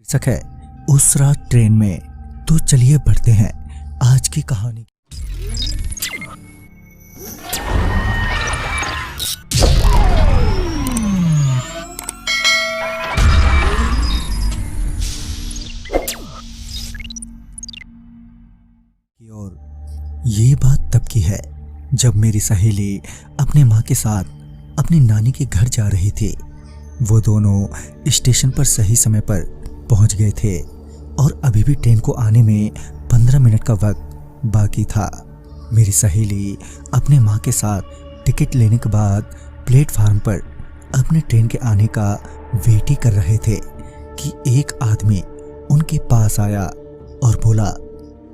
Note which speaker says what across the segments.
Speaker 1: सक है उस रात ट्रेन में। तो चलिए बढ़ते हैं आज की कहानी। और ये बात तब की है जब मेरी सहेली अपने माँ के साथ अपनी नानी के घर जा रही थी। वो दोनों स्टेशन पर सही समय पर पहुंच गए थे और अभी भी ट्रेन को आने में 15 मिनट का वक्त बाकी था। मेरी सहेली अपने माँ के साथ टिकट लेने के बाद प्लेटफार्म पर अपने ट्रेन के आने का वेट ही कर रहे थे कि एक आदमी उनके पास आया और बोला,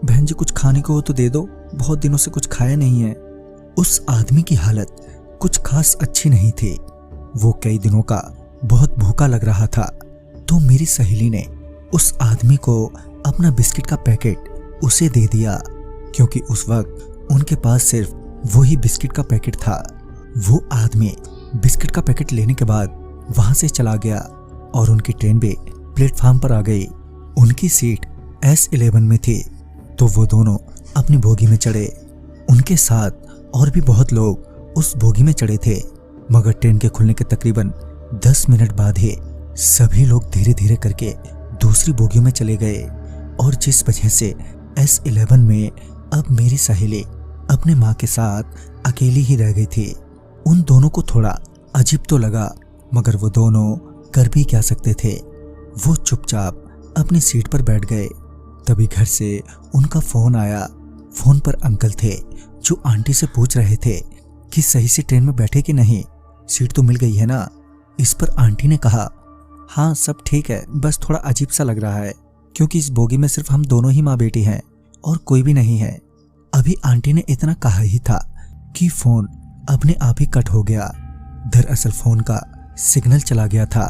Speaker 1: बहन जी कुछ खाने को हो तो दे दो, बहुत दिनों से कुछ खाया नहीं है। उस आदमी की हालत कुछ खास अच्छी नहीं थी। वो कई दिनों का बहुत भूखा लग रहा था। तो मेरी सहेली ने उस आदमी को अपना बिस्किट का पैकेट उसे दे दिया, क्योंकि उस वक्त उनके पास सिर्फ वही बिस्किट का पैकेट था। वो आदमी बिस्किट का पैकेट लेने के बाद वहां से चला गया और उनकी ट्रेन भी प्लेटफार्म पर आ गई। उनकी सीट S11 में थी। तो वो दोनों अपनी बोगी में चढ़े। उनके साथ और भी बहुत लोग उस बोगी में चढ़े थे, मगर ट्रेन के खुलने के तकरीबन 10 मिनट बाद ही सभी लोग धीरे धीरे करके दूसरी बोगियों में चले गए। और जिस वजह से S11 में अब मेरी सहेली अपने माँ के साथ अकेली ही रह गई थी। उन दोनों को थोड़ा अजीब तो लगा, मगर वो दोनों कर भी क्या सकते थे। वो चुपचाप अपनी सीट पर बैठ गए। तभी घर से उनका फोन आया। फोन पर अंकल थे जो आंटी से पूछ रहे थे कि सही से ट्रेन में बैठे कि नहीं, सीट तो मिल गई है ना। इस पर आंटी ने कहा, हाँ सब ठीक है, बस थोड़ा अजीब सा लग रहा है क्योंकि इस बोगी में सिर्फ हम दोनों ही माँ बेटी हैं और कोई भी नहीं है। अभी आंटी ने इतना कहा ही था कि फोन अपने आप ही कट हो गया। दरअसल फोन का सिग्नल चला गया था।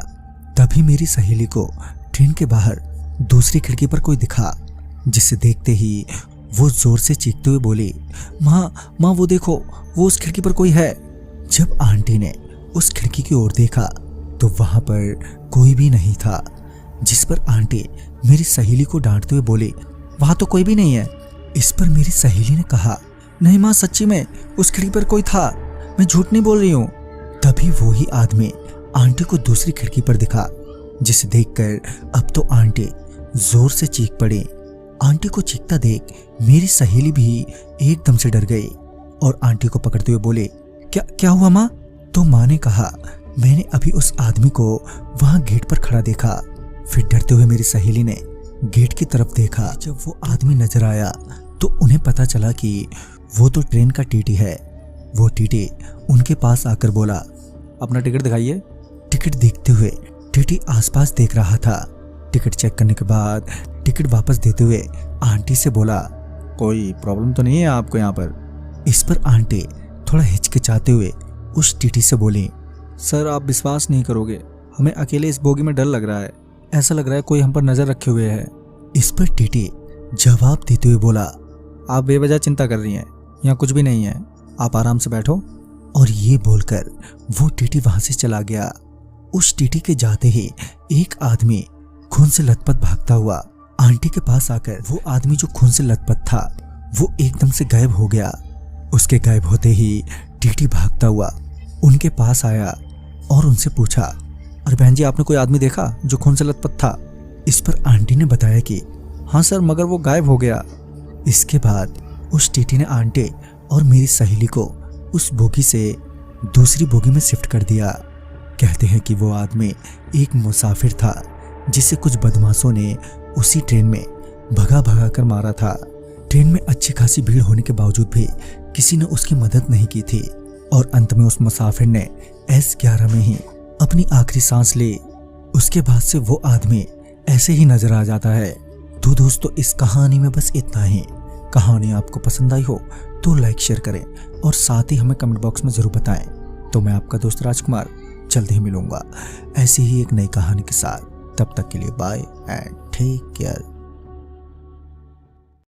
Speaker 1: तभी मेरी सहेली को ट्रेन के बाहर दूसरी खिड़की पर कोई दिखा, जिसे देखते ही वो जोर से चीखते हुए बोली, माँ वो देखो, वो उस खिड़की पर कोई है। जब आंटी ने उस खिड़की की ओर देखा तो वहां पर कोई भी नहीं था, जिस पर आंटी मेरी सहेली को डांटते हुए बोली, वहां तो कोई भी नहीं है। इस पर मेरी सहेली ने कहा, नहीं माँ सच्ची में उस खिड़की पर कोई था, मैं झूठ नहीं बोल रही हूँ। तभी वो ही आदमी आंटी को दूसरी खिड़की पर दिखा, जिसे देखकर अब तो आंटी जोर से चीख पड़ी। आंटी को चीखता देख मेरी सहेली भी एकदम से डर गई और आंटी को पकड़ते हुए बोले, क्या हुआ माँ? तो माँ ने कहा, मैंने अभी उस आदमी को वहां गेट पर खड़ा देखा। फिर डरते हुए मेरी सहेली ने गेट की तरफ देखा। जब वो आदमी नजर आया तो उन्हें पता चला कि वो तो ट्रेन का टीटी है। वो टीटी उनके पास आकर बोला, अपना टिकट दिखाइए। टिकट देखते हुए टीटी आसपास देख रहा था। टिकट चेक करने के बाद टिकट वापस देते हुए आंटी से बोला, कोई प्रॉब्लम तो नहीं है आपको यहाँ पर? इस पर आंटी थोड़ा हिचकिचाते हुए उस टीटी से बोली, सर आप विश्वास नहीं करोगे, हमें अकेले इस बोगी में डर लग रहा है, ऐसा लग रहा है कोई हम पर नजर रखे हुए है। इस पर टीटी जवाब देते हुए बोला, आप बेवजह चिंता कर रही हैं, यहाँ कुछ भी नहीं है, आप आराम से बैठो। और ये बोलकर वो टीटी वहां से चला गया। उस टीटी के जाते ही एक आदमी खून से लथपथ भागता हुआ आंटी के पास आकर, वो आदमी जो खून से लथपथ था वो एकदम से गायब हो गया। उसके गायब होते ही टीटी भागता हुआ उनके पास आया और उनसे पूछा, अरे बहन जी आपने कोई आदमी देखा जो खून से लथपथ था? इस पर आंटी ने बताया कि हाँ सर, मगर वो गायब हो गया। इसके बाद उस टीटी ने आंटी और मेरी सहेली को उस बोगी से दूसरी बोगी में शिफ्ट कर दिया। कहते हैं कि वो आदमी एक मुसाफिर था जिसे कुछ बदमाशों ने उसी ट्रेन में भगा कर मारा था। ट्रेन में अच्छी खासी भीड़ होने के बावजूद भी किसी ने उसकी मदद नहीं की थी और अंत में उस मुसाफिर ने S11 में ही अपनी आखिरी सांस ली। उसके बाद से वो आदमी ऐसे ही नजर आ जाता है। तो दोस्तों इस कहानी में बस इतना ही। कहानी आपको पसंद आई हो तो लाइक शेयर करें और साथ ही हमें कमेंट बॉक्स में जरूर बताएं। तो मैं आपका दोस्त राजकुमार जल्द ही मिलूंगा ऐसी ही एक नई कहानी के साथ। तब तक के लिए बाय एंड टेक केयर।